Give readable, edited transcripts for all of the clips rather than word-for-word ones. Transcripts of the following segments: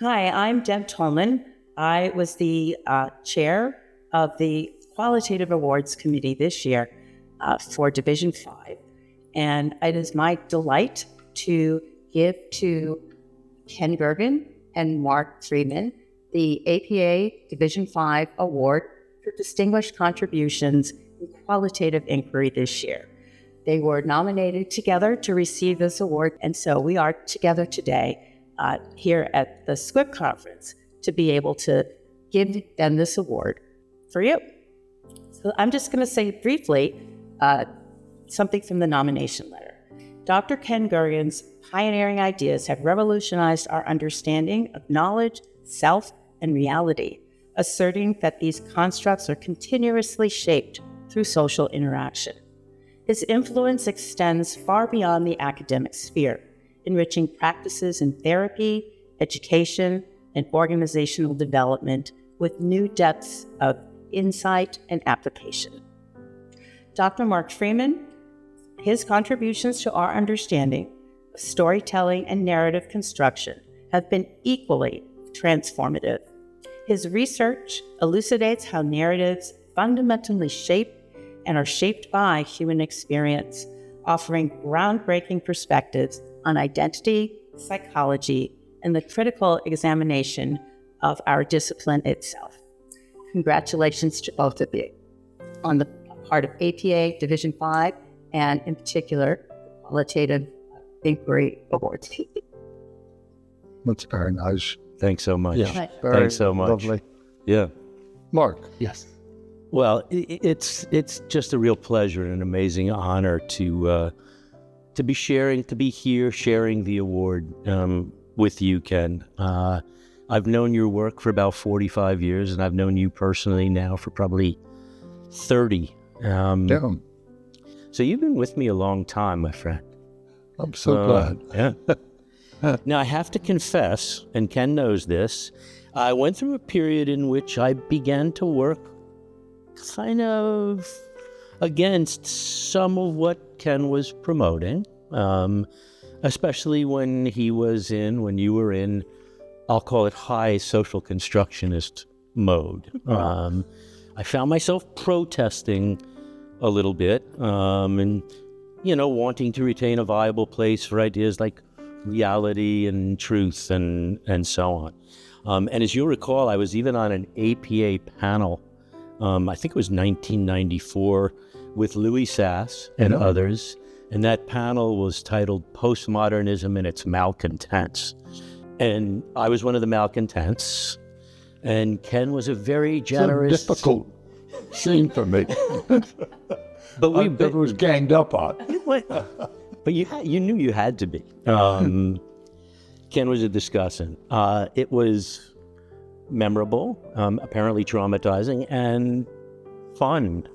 Hi, I'm Deb Tolman. I was the chair of the Qualitative Awards Committee this year for Division 5. And it is my delight to give to Ken Gergen and Mark Freeman the APA Division 5 Award for Distinguished Contributions in Qualitative Inquiry this year. They were nominated together to receive this award, and so we are together today here at the SQUIP conference to be able to give them this award for you. So I'm just going to say briefly something from the nomination letter. Dr. Ken Gergen's pioneering ideas have revolutionized our understanding of knowledge, self, and reality, asserting that these constructs are continuously shaped through social interaction. His influence extends far beyond the academic sphere, enriching practices in therapy, education, and organizational development with new depths of insight and application. Dr. Mark Freeman, his contributions to our understanding of storytelling and narrative construction have been equally transformative. His research elucidates how narratives fundamentally shape and are shaped by human experience, offering groundbreaking perspectives on identity, psychology, and the critical examination of our discipline itself. Congratulations to both of you on the part of APA Division 5 and in particular, the Qualitative Inquiry Awards. That's very nice. Thanks so much. Yeah, Thanks so much. Lovely. Yeah. Mark. Yes. Well, it's just a real pleasure and an amazing honor to be here sharing the award with you, Ken. I've known your work for about 45 years, and I've known you personally now for probably 30. Damn. So you've been with me a long time, my friend. I'm so glad. Yeah. Now, I have to confess, and Ken knows this, I went through a period in which I began to work kind of against some of what Ken was promoting, especially when you were in, I'll call it high social constructionist mode. I found myself protesting a little bit and, wanting to retain a viable place for ideas like reality and truth and so on. And as you'll recall, I was even on an APA panel, I think it was 1994, with Louis Sass and others. And that panel was titled Postmodernism and Its Malcontents. And I was one of the malcontents. And Ken was a very generous... It's a difficult scene for me. But it was ganged up on. But you knew you had to be. Ken was a discussant. It was memorable, apparently traumatizing, and fun.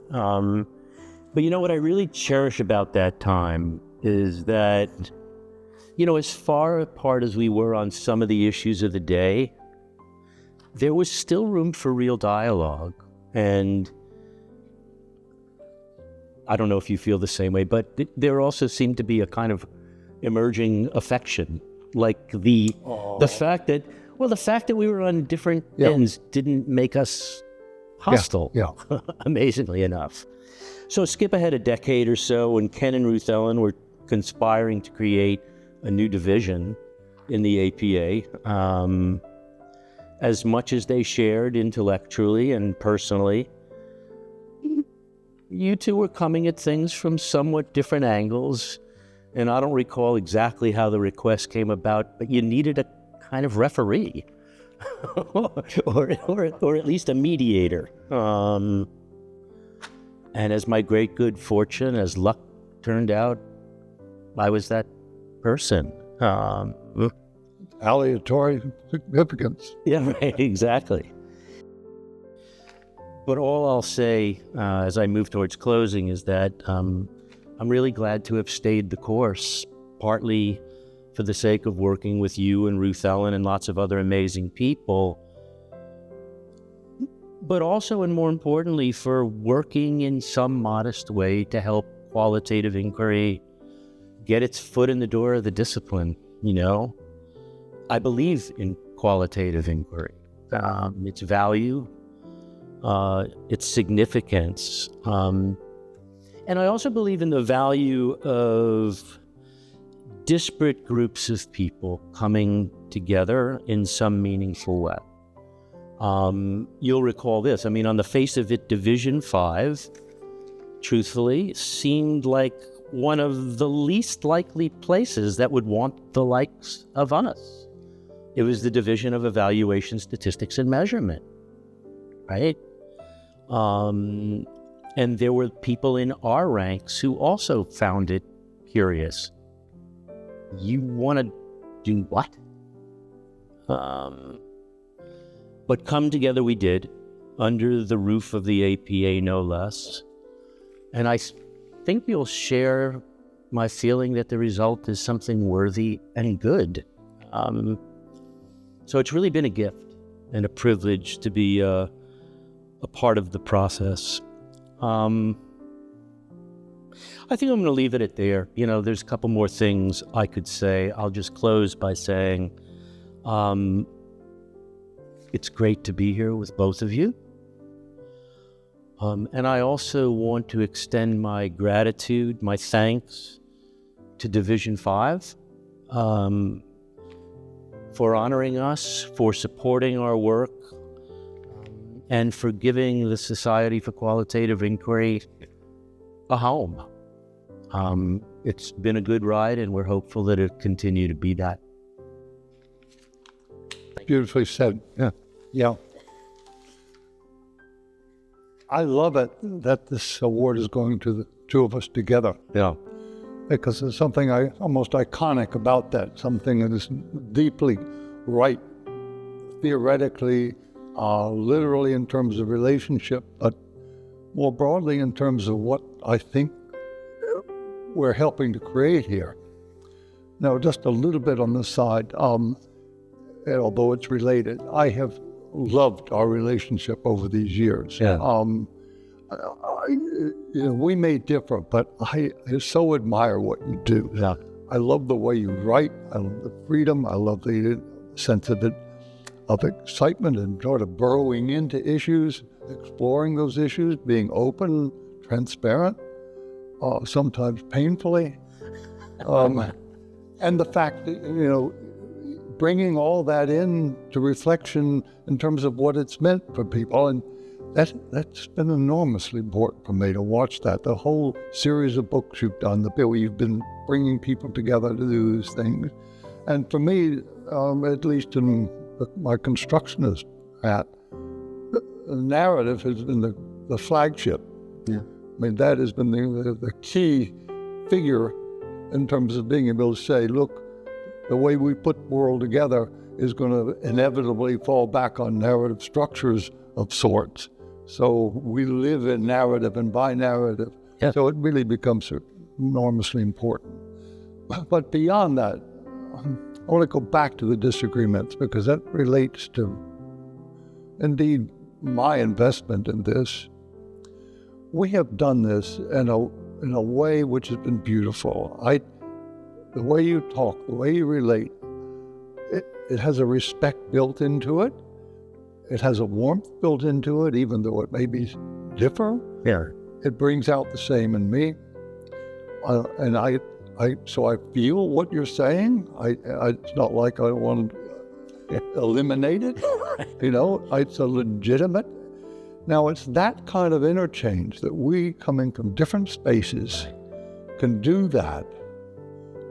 But what I really cherish about that time is that, as far apart as we were on some of the issues of the day, there was still room for real dialogue. And I don't know if you feel the same way, but there also seemed to be a kind of emerging affection, like the fact that we were on different ends didn't make us hostile. Yeah. Amazingly enough. So skip ahead a decade or so when Ken and Ruth Ellen were conspiring to create a new division in the APA. As much as they shared intellectually and personally, you two were coming at things from somewhat different angles, and I don't recall exactly how the request came about, but you needed a kind of referee, or at least a mediator. And as my great good fortune, as luck turned out, I was that person. Aleatory significance. Yeah, right, exactly. But all I'll say as I move towards closing is that I'm really glad to have stayed the course, partly for the sake of working with you and Ruth Ellen and lots of other amazing people, but also, and more importantly, for working in some modest way to help qualitative inquiry get its foot in the door of the discipline. I believe in qualitative inquiry, its value, its significance. And I also believe in the value of disparate groups of people coming together in some meaningful way. You'll recall this. I mean, on the face of it, Division 5, truthfully, seemed like one of the least likely places that would want the likes of us. It was the Division of Evaluation, Statistics, and Measurement, right? And there were people in our ranks who also found it curious. You want to do what? But come together we did, under the roof of the APA, no less. And I think you'll share my feeling that the result is something worthy and good. So it's really been a gift and a privilege to be a part of the process. I think I'm going to leave it at there. You know, there's a couple more things I could say. I'll just close by saying it's great to be here with both of you. And I also want to extend my gratitude, my thanks to Division 5 for honoring us, for supporting our work, and for giving the Society for Qualitative Inquiry a home. It's been a good ride, and we're hopeful that it'll continue to be that. Beautifully said. Yeah. I love it that this award is going to the two of us together. Yeah. Because there's something almost iconic about that, something that is deeply right, theoretically, literally in terms of relationship, but more broadly in terms of what I think we're helping to create here. Now, just a little bit on the side, although it's related, I have loved our relationship over these years. Yeah. We may differ, but I so admire what you do. Yeah. I love the way you write. I love the freedom. I love the sense of excitement and sort of burrowing into issues, exploring those issues, being open, transparent, sometimes painfully. And the fact that, bringing all that in to reflection in terms of what it's meant for people. And that's been enormously important for me to watch that. The whole series of books you've done, the way you've been bringing people together to do these things. And for me, at least in my constructionist hat, the narrative has been the flagship. Yeah. I mean, that has been the key figure in terms of being able to say, look, the way we put the world together is going to inevitably fall back on narrative structures of sorts. So we live in narrative and by narrative. Yeah. So it really becomes enormously important. But beyond that, I want to go back to the disagreements because that relates to, indeed, my investment in this. We have done this in a way which has been beautiful. The way you talk, the way you relate, it has a respect built into it. It has a warmth built into it, even though it may be different. Yeah. It brings out the same in me. So I feel what you're saying. It's not like I want to eliminate it. It's a legitimate. Now, it's that kind of interchange that we coming from different spaces can do that.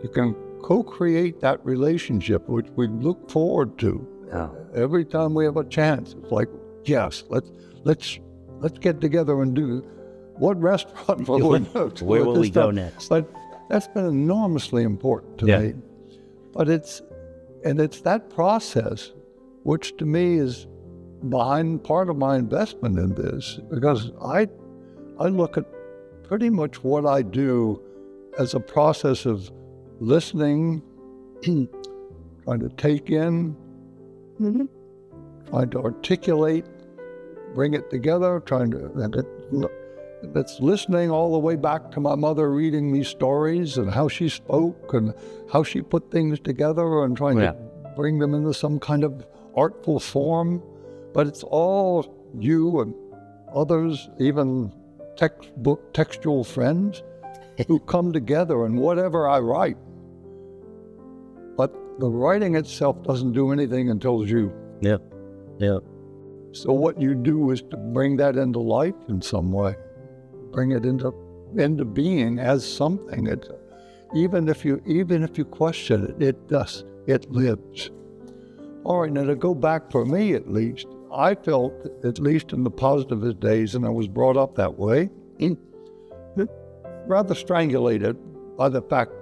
You can co-create that relationship, which we look forward to. Yeah. Every time we have a chance. It's like, yes, let's get together and do what restaurant will we go to? Where will we go next? But that's been enormously important to me. But it's that process, which to me is behind part of my investment in this, because I look at pretty much what I do as a process of listening, trying to take in, trying to articulate, bring it together, that's listening all the way back to my mother reading me stories and how she spoke and how she put things together and trying to bring them into some kind of artful form, but it's all you and others, even textual friends, who come together in whatever I write. But the writing itself doesn't do anything until it's you. Yeah. So what you do is to bring that into life in some way, bring it into being as something. Even if you question it, it lives. All right, now to go back for me at least, I felt, at least in the positivist days, and I was brought up that way, rather strangulated by the fact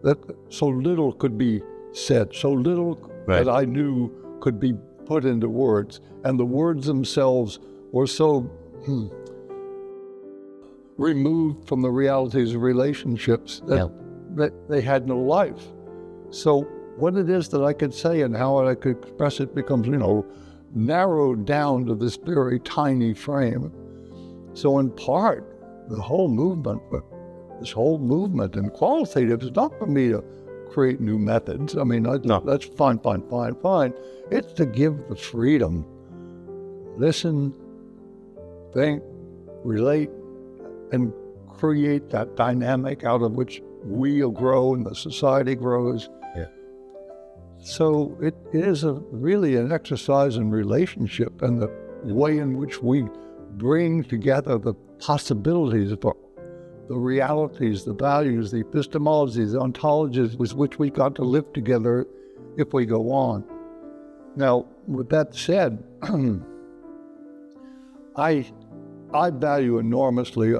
that so little could be said, so little that I knew could be put into words, and the words themselves were so removed from the realities of relationships that they had no life. So what it is that I could say and how I could express it becomes, narrowed down to this very tiny frame. So in part, this whole movement in qualitative is not for me to create new methods. I mean, that's fine. It's to give the freedom. Listen, think, relate, and create that dynamic out of which we'll grow and the society grows. Yeah. So it is really an exercise in relationship and the way in which we bring together the possibilities of the realities, the values, the epistemologies, the ontologies with which we got to live together if we go on. Now, with that said, I value enormously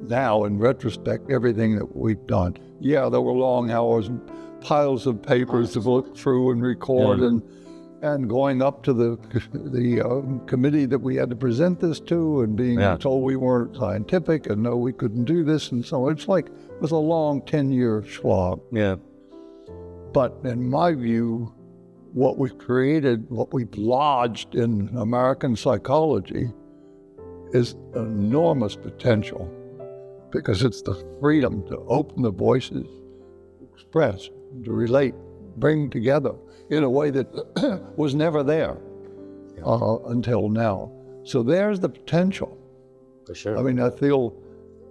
now, in retrospect, everything that we've done. Yeah, there were long hours, piles of papers to look through and record, and going up to the committee that we had to present this to, and being told we weren't scientific, and no, we couldn't do this, and so it was a long 10-year slog. Yeah. But in my view, what we've created, what we've lodged in American psychology is enormous potential, because it's the freedom to open the voices, express, to relate, bring together in a way that was never there until now. So there's the potential. For sure. I mean, I feel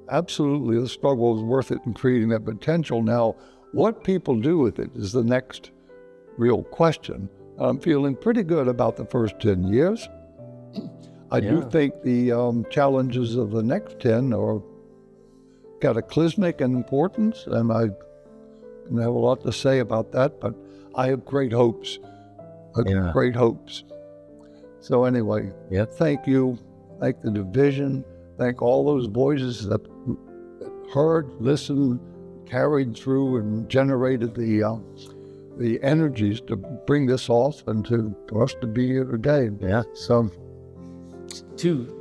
absolutely the struggle is worth it in creating that potential. Now, what people do with it is the next real question. I'm feeling pretty good about the first 10 years. I do think the challenges of the next 10 are cataclysmic in importance, and I have a lot to say about that, but I have great hopes. Great hopes. So anyway, thank you. Thank the division. Thank all those voices that heard, listened, carried through, and generated the energies to bring this off and for us to be here today. Yeah. So, two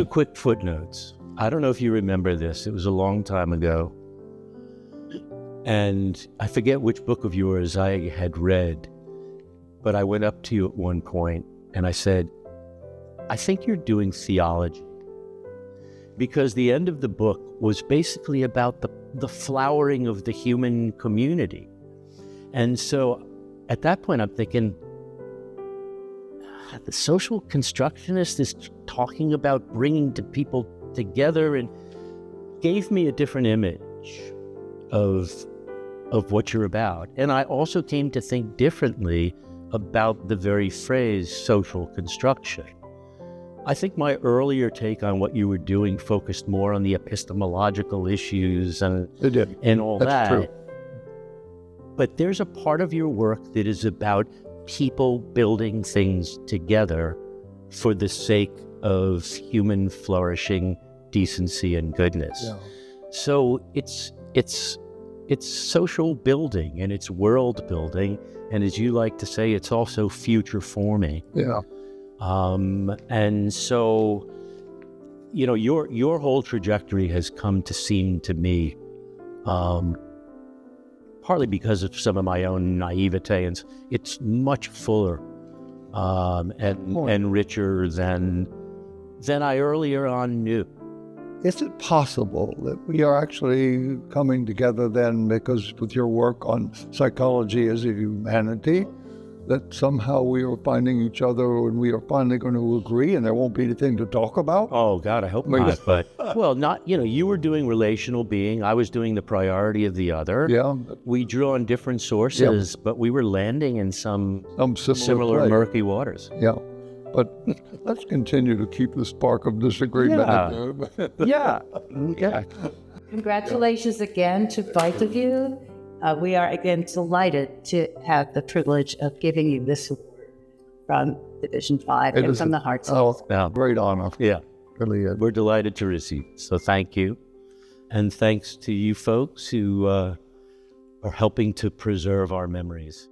quick footnotes. I don't know if you remember this. It was a long time ago. And I forget which book of yours I had read, but I went up to you at one point and I said, I think you're doing theology. Because the end of the book was basically about the flowering of the human community. And so at that point, I'm thinking, the social constructionist is talking about bringing the people together, and gave me a different image of what you're about. And I also came to think differently about the very phrase social construction. I think my earlier take on what you were doing focused more on the epistemological issues and all that. True. But there's a part of your work that is about people building things together for the sake of human flourishing, decency, and goodness. Yeah. So it's social building and it's world building, and as you like to say, it's also future forming. Yeah. And so, your whole trajectory has come to seem to me, partly because of some of my own naivete, and it's much fuller and richer than I earlier on knew. Is it possible that we are actually coming together then, because with your work on psychology as a humanity, that somehow we are finding each other and we are finally going to agree and there won't be anything to talk about? Oh, God, I hope not. But, well, not, you were doing relational being. I was doing the priority of the other. Yeah. We drew on different sources, but we were landing in some similar place. murky waters. Yeah. But let's continue to keep the spark of disagreement. Yeah. Congratulations again to both of you. We are again delighted to have the privilege of giving you this award from Division 5 and from the Hearts. Great honor. Yeah. Really is. We're delighted to receive it. So thank you. And thanks to you folks who are helping to preserve our memories.